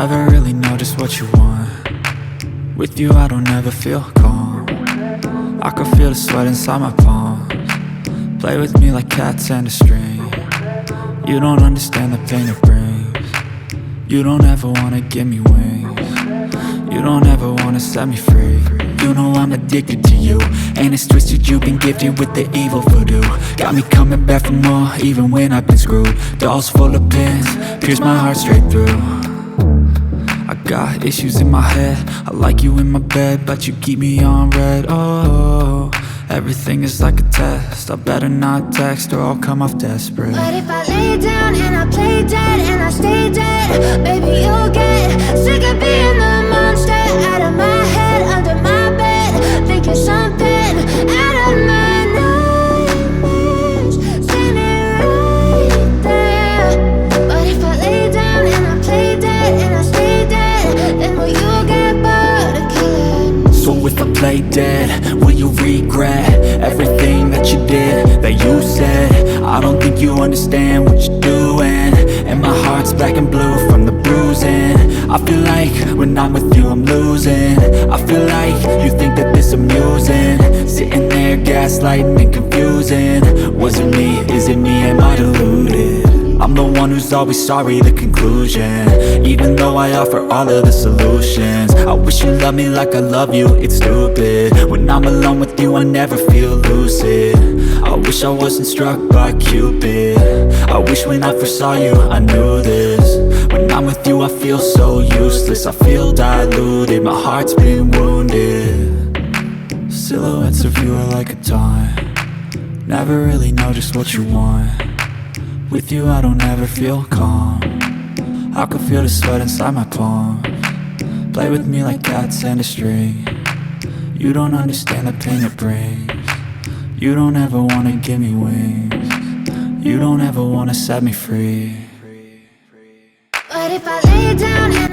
never really know just what you want. With you I don't ever feel calm. I can feel the sweat inside my palms. Play with me like cats and a string. You don't understand the pain it brings. You don't ever wanna give me wings. You don't ever wanna set me free. You know I'm addicted to you, and it's twisted, you've been gifted with the evil voodoo. Got me coming back for more, even when I've been screwed. Dolls full of pins, pierce my heart straight through. I got issues in my head, I like you in my bed, but you keep me on red. Oh, everything is like a test, I better not text or I'll come off desperate. But if I lay down and I play dead and I stay dead, baby you'll get sick of being the monster out of my head, under my bed, thinking something out of my nightmares, standing right there. But if I lay down and I play dead and I stay dead, then will you get bored of killing? So if I play dead, will you regret everything that you did, that you said? I don't think you understand what you're doing, and my heart's black and blue from the bruising. I feel like when I'm with you I'm losing. I feel like you think that this amusing, sitting there gaslighting and confusing. Was it me? Is it me? Am I deluded? I'm the one who's always sorry, the conclusion, even though I offer all of the solutions. I wish you loved me like I love you, it's stupid. When I'm alone with you I never feel lucid. I wish I wasn't struck by Cupid. I wish when I first saw you I knew this. When I'm with you I feel so useless, I feel diluted, my heart's been wounded. Silhouettes of you are like a taunt, never really know just what you want. With you I don't ever feel calm, I can feel the sweat inside my palms. Play with me like cats and a string. You don't understand the pain it brings. You don't ever wanna give me wings. You don't ever wanna set me free. But if I lay down and